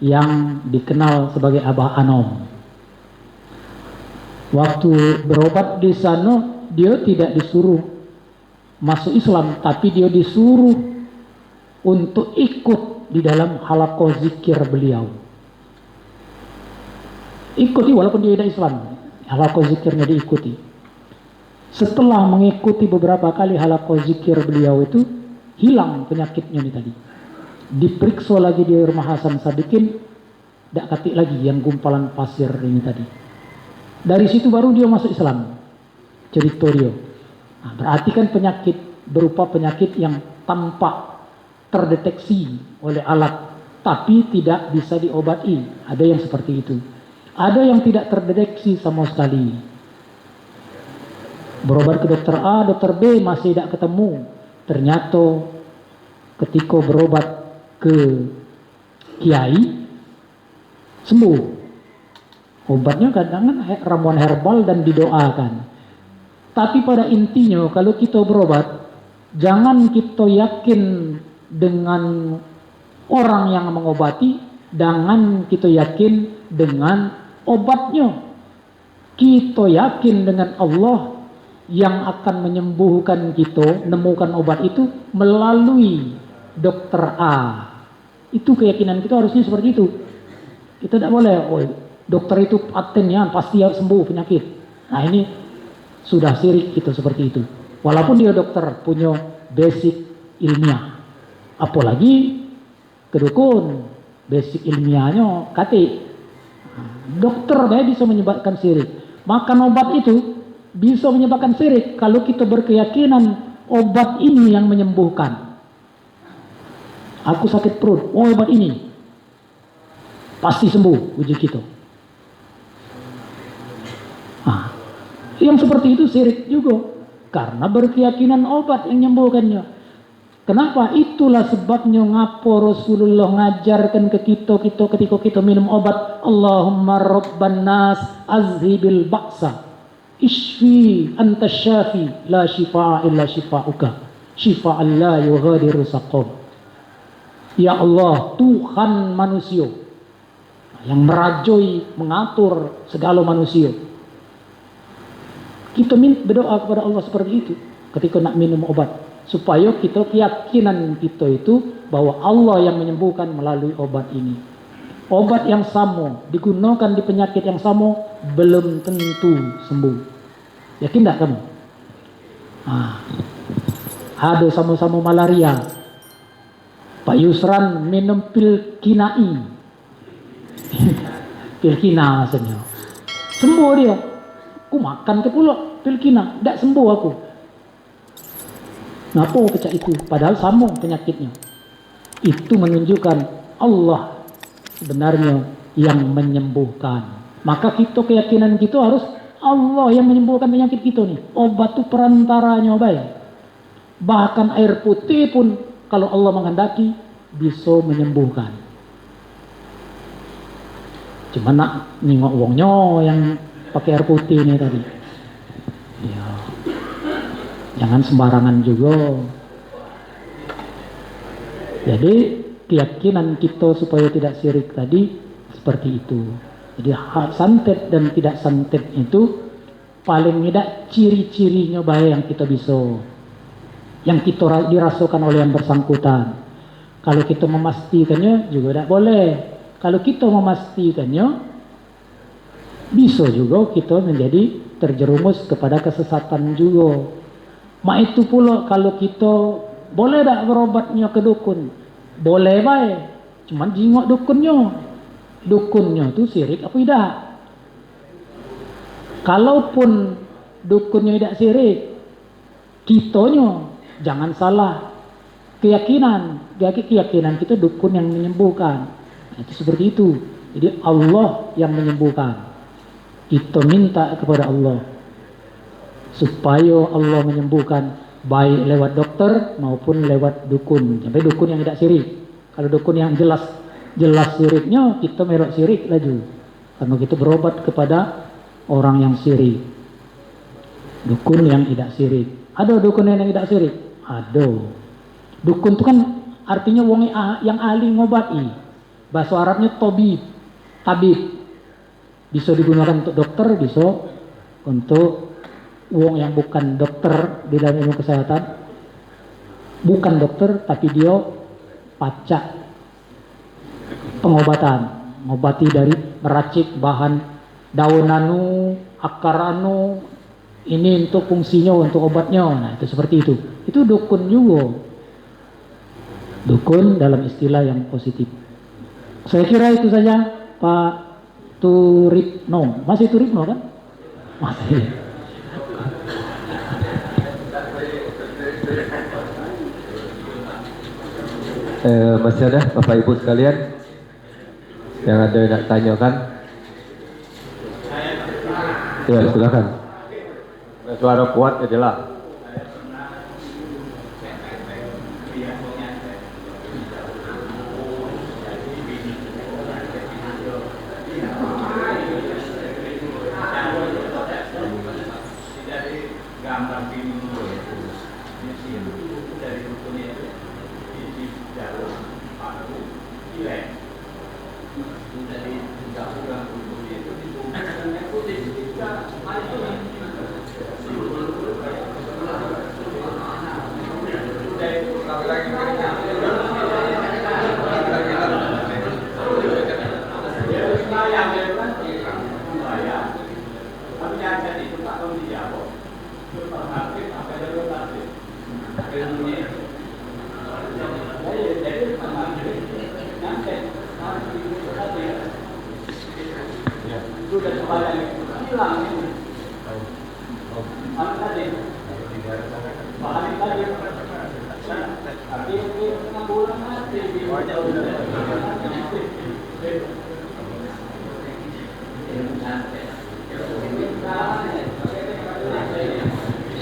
yang dikenal sebagai Abah Anom. Waktu berobat di sana, dia tidak disuruh masuk Islam, tapi dia disuruh untuk ikut di dalam halaqah zikir beliau. Ikuti walaupun dia tidak Islam, halaqah zikirnya diikuti. Setelah mengikuti beberapa kali halaqah zikir beliau itu, hilang penyakitnya ini tadi. Diperiksa lagi di Rumah Hasan Sadikin, tidak katik lagi yang gumpalan pasir ini tadi. Dari situ baru dia masuk Islam, cerita dia. Nah, berarti kan penyakit berupa penyakit yang tampak terdeteksi oleh alat, tapi tidak bisa diobati. Ada yang seperti itu. Ada yang tidak terdeteksi sama sekali. Berobat ke dokter A, dokter B masih tidak ketemu. Ternyata ketika berobat ke kiai sembuh. Obatnya kadang ramuan herbal dan didoakan. Tapi pada intinya kalau kita berobat, jangan kita yakin dengan orang yang mengobati, jangan kita yakin dengan obatnya. Kita yakin dengan Allah yang akan menyembuhkan kita, menemukan obat itu melalui dokter A. Itu keyakinan kita harusnya seperti itu. Kita tidak boleh, dokter itu patennya pasti harus sembuh penyakit. Nah ini sudah syirik kita seperti itu. Walaupun dia dokter punya basic ilmiah. Apalagi kedukun, basic ilmiahnya kate. Dokter bisa menyebabkan syirik. Makan obat itu bisa menyebabkan syirik kalau kita berkeyakinan obat ini yang menyembuhkan. Aku sakit perut, obat ini pasti sembuh, uji kita. Nah, yang seperti itu syirik juga, karena berkeyakinan obat yang menyembuhkannya. Kenapa? Itulah sebabnya ngapa Rasulullah ngajarkan ke kita ketika kita minum obat, Allahumma rabban nas azhibil ba'sa ishfi anta syafi la shifa'a illa shifa'uka shifa'an la yughadiru saqam. Ya Allah, Tuhan manusia yang merajai, mengatur segala manusia. Kita berdoa kepada Allah seperti itu. ketika nak minum obat, supaya kita keyakinan kita itu bahwa Allah yang menyembuhkan melalui obat ini. Obat yang sama digunakan di penyakit yang sama belum tentu sembuh. Yakin tak kamu? Ada sama-sama malaria, Pak Yusran minum pil kinai, pil kina maksudnya, sembuh dia. Aku makan ke pula pil kina, tidak sembuh aku. Kenapa pecah itu? Padahal sama penyakitnya. Itu menunjukkan Allah sebenarnya yang menyembuhkan. Maka kita keyakinan kita harus Allah yang menyembuhkan penyakit kita nih. Obat itu perantaranya baik. Bahkan air putih pun kalau Allah menghendaki bisa menyembuhkan. Cuma nak nengok wongnya yang pakai air putih ini tadi. Ya. Jangan sembarangan juga. Jadi keyakinan kita supaya tidak syirik tadi seperti itu. Jadi santet dan tidak santet itu paling tidak ciri-cirinya baik yang kita bisa, yang kita dirasakan oleh yang bersangkutan. Kalau kita memastikannya juga tidak boleh. Kalau kita memastikannya, bisa juga kita menjadi terjerumus kepada kesesatan juga. Mak itu pula kalau kita boleh tak berobatnya ke dukun? Boleh baik. Cuman jingok dukunnya. Dukunnya itu syirik apa tidak? Kalaupun dukunnya tidak syirik, kitanya jangan salah keyakinan kita dukun yang menyembuhkan. Itu seperti itu. Jadi Allah yang menyembuhkan. Kita minta kepada Allah supaya Allah menyembuhkan, baik lewat dokter maupun lewat dukun. Sampai dukun yang tidak syirik. Kalau dukun yang jelas syiriknya, kita merok syirik lagi. Karena kita berobat kepada orang yang syirik. Dukun yang tidak syirik. Ada dukun yang tidak syirik? Ada. Dukun itu kan artinya wong yang ahli ngobati. Bahasa Arabnya tabib. Bisa digunakan untuk dokter, bisa untuk wong yang bukan dokter di dalam ilmu kesehatan. Bukan dokter tapi dia pacak pengobatan, mengobati dari meracik bahan daun anu, akar anu, ini untuk fungsinya, untuk obatnya. Nah itu seperti itu. Itu dukun juga. Dukun dalam istilah yang positif. Saya kira itu saja Pak Turipno. Masih Turipno kan? Masih. Masih ada Bapak Ibu sekalian yang ada yang nak tanyakan? Ya silakan. Suara kuat ya jelas.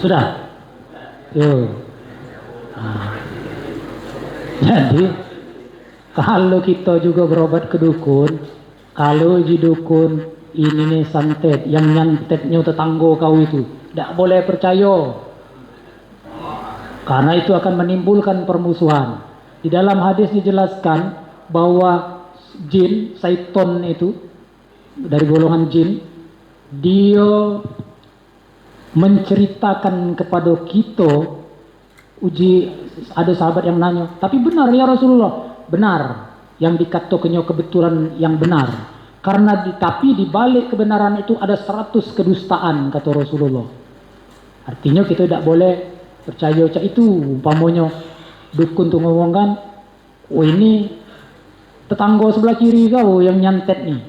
Sudah. Yo. Nah. Jadi kalau kita juga berobat ke dukun, kalau di dukun ini nih santet, yang nyantetnya tetangga kau itu, tidak boleh percaya. Karena itu akan menimbulkan permusuhan. Di dalam hadis dijelaskan bahwa jin, syaiton itu dari golongan jin, dia menceritakan kepada kita, ada sahabat yang nanya, tapi benar ya Rasulullah? Benar, yang dikatakannya kebetulan yang benar. Karena tapi di balik kebenaran itu ada 100 kedustaan, kata Rasulullah. Artinya kita tidak boleh percaya cak itu. Umpamanya dukun tuh ngomong kan, oh ini tetangga sebelah kiri kau yang nyantet nih.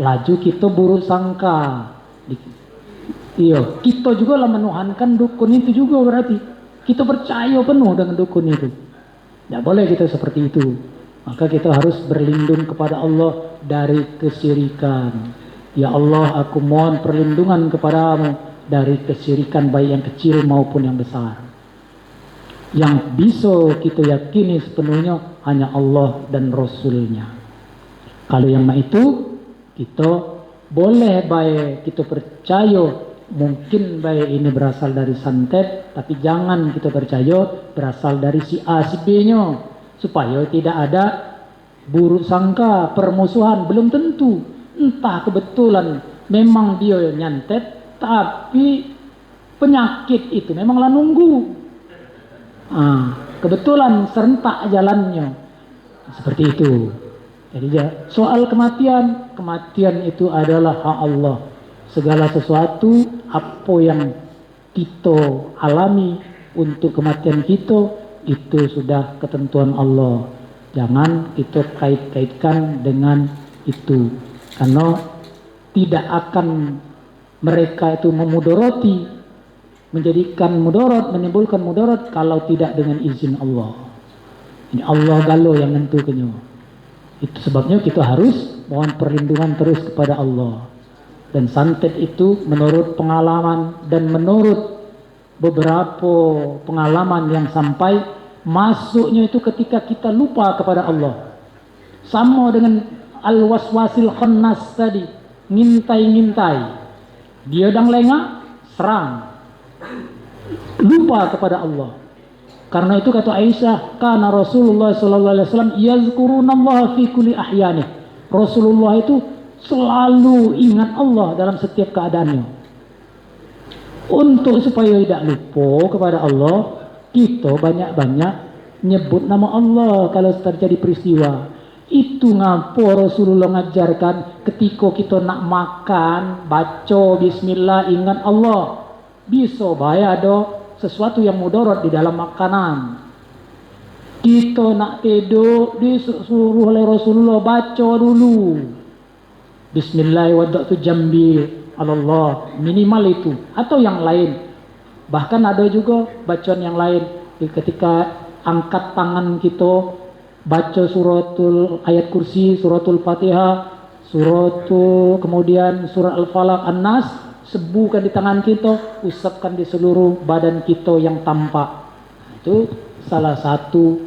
Laju kita buruk sangka. Iya, kita juga lah menuhankan dukun itu juga berarti. Kita percaya penuh dengan dukun itu. Tidak boleh kita seperti itu. Maka kita harus berlindung kepada Allah dari kesyirikan. Ya Allah, aku mohon perlindungan kepadamu dari kesyirikan baik yang kecil maupun yang besar. Yang bisa kita yakini sepenuhnya hanya Allah dan Rasulnya. Kalau yang itu kita boleh baik kita percaya mungkin baik ini berasal dari santet, tapi jangan kita percaya berasal dari si A si B nya, supaya tidak ada buruk sangka, permusuhan. Belum tentu, entah kebetulan memang dia nyantet, tapi penyakit itu memanglah nunggu. Kebetulan serentak jalannya seperti itu. Jadi soal kematian itu adalah hak Allah. Segala sesuatu apa yang kita alami untuk kematian kita itu sudah ketentuan Allah. Jangan kita kait-kaitkan dengan itu, karena tidak akan mereka itu memudarati, menjadikan mudarat, menimbulkan mudarat kalau tidak dengan izin Allah. Ini Allah galo yang nentukannya. Itu sebabnya kita harus mohon perlindungan terus kepada Allah. Dan santet itu menurut pengalaman dan menurut beberapa pengalaman yang sampai masuknya itu ketika kita lupa kepada Allah. Sama dengan al-waswasil khannas tadi, ngintai-ngintai. Dia dang lengah, serang. Lupa kepada Allah. Karena itu kata Aisyah, kana Rasulullah sallallahu alaihi wasallam yazkurunallaha fi kulli ahyanih. Rasulullah itu selalu ingat Allah dalam setiap keadaannya. Untuk supaya tidak lupa kepada Allah, kita banyak-banyak nyebut nama Allah kalau terjadi peristiwa. Itu ngapa Rasulullah ngajarkan ketika kita nak makan, baca bismillah, ingat Allah. Bisa bahaya ada sesuatu yang mudarat di dalam makanan. Kita nak tidur disuruh oleh Rasulullah baca dulu bismillah wada'tu jambi Allah, minimal itu, atau yang lain. Bahkan ada juga bacaan yang lain ketika angkat tangan kita baca suratul ayat kursi, suratul fatihah, kemudian surah al-falaq, an-nas, sebuhkan di tangan kita, usapkan di seluruh badan kita yang tampak. Itu salah satu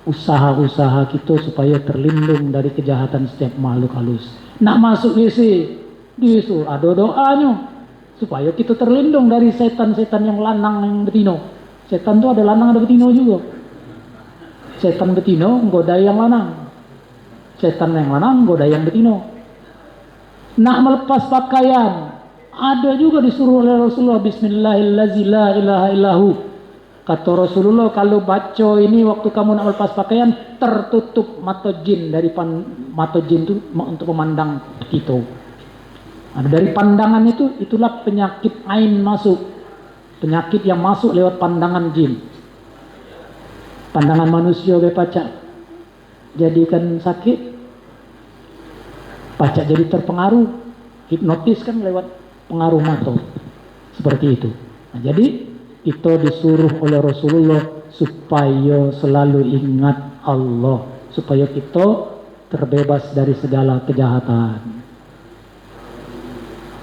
usaha-usaha kita supaya terlindung dari kejahatan setiap makhluk halus. Nak masuk WC, disuruh ada doanya supaya kita terlindung dari setan-setan yang lanang yang betino. Setan itu ada lanang ada betino juga. Setan betino menggoda yang lanang, setan yang lanang menggoda yang betino. Nak melepas pakaian, ada juga disuruh oleh Rasulullah bismillahirrahmanirrahim la ilaha illahu. Kata Rasulullah, kalau baca ini waktu kamu nak melepas pakaian, tertutup mata jin dari mata jin itu untuk memandang kita. Ada dari pandangan itu, itulah penyakit ain masuk. Penyakit yang masuk lewat pandangan jin. Pandangan manusia be pacak jadikan sakit, pacak jadi terpengaruh, hipnotis kan lewat pengaruh mata. Seperti itu. Nah, jadi kita disuruh oleh Rasulullah supaya selalu ingat Allah, supaya kita terbebas dari segala kejahatan.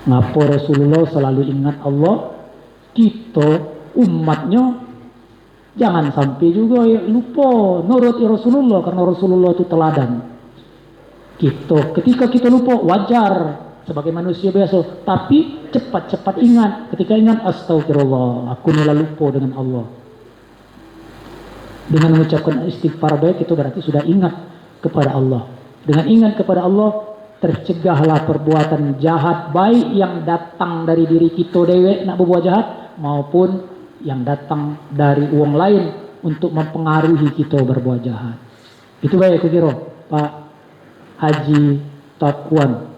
Ngapa Rasulullah selalu ingat Allah? Kita umatnya jangan sampai juga lupa nurut Rasulullah, karena Rasulullah itu teladan. Ketika kita lupa wajar sebagai manusia biasa, tapi cepat-cepat ingat. Ketika ingat, astagfirullah, aku nila lupa dengan Allah. Dengan mengucapkan istighfar baik, itu berarti sudah ingat kepada Allah. Dengan ingat kepada Allah, tercegahlah perbuatan jahat baik yang datang dari diri kita dewek nak berbuat jahat maupun yang datang dari orang lain untuk mempengaruhi kita berbuat jahat. Itu baik aku kira Pak Haji Takuan.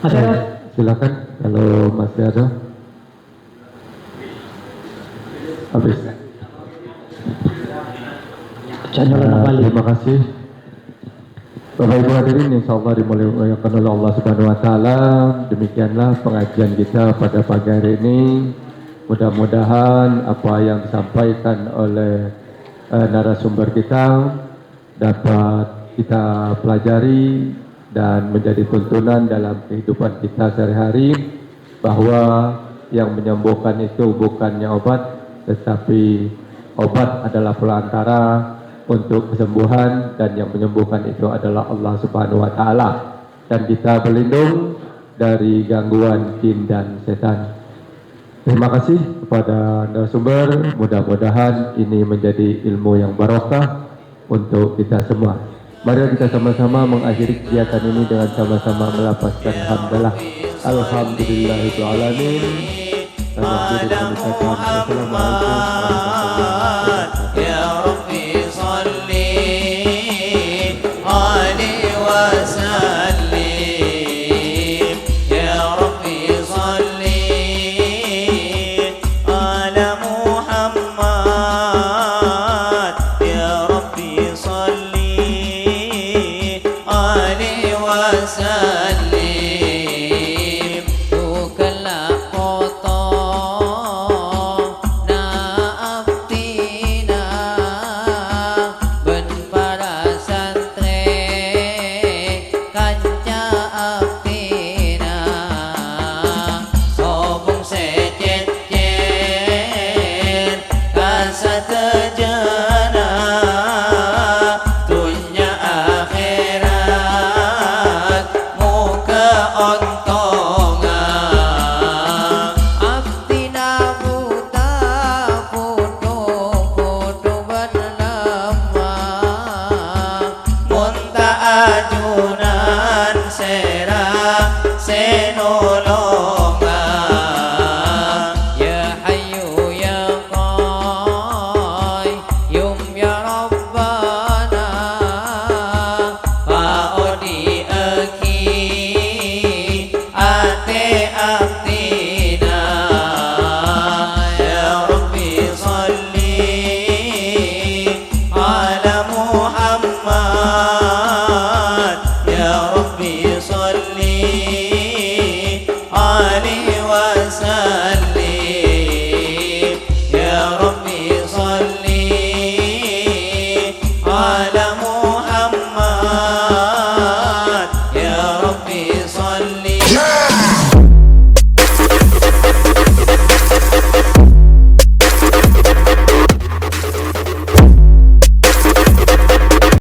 Masih ada? Silakan kalau masih ada. Habis. Terima kasih. Bapak Ibu hadirin insyaallah dimuliakan oleh Allah Subhanahu wa taala. Demikianlah pengajian kita pada pagi hari ini. Mudah-mudahan apa yang disampaikan oleh narasumber kita dapat kita pelajari dan menjadi tuntunan dalam kehidupan kita sehari-hari, bahwa yang menyembuhkan itu bukannya obat, tetapi obat adalah pelantara untuk kesembuhan, dan yang menyembuhkan itu adalah Allah Subhanahu wa taala, dan kita berlindung dari gangguan jin dan setan. Terima kasih kepada narasumber, mudah-mudahan ini menjadi ilmu yang barokah untuk kita semua. Mari kita sama-sama mengakhiri kegiatan ini dengan sama-sama melapaskan hamdalah. Alhamdulillahirabbil alamin. Assalamualaikum Muhammad ya Rabbi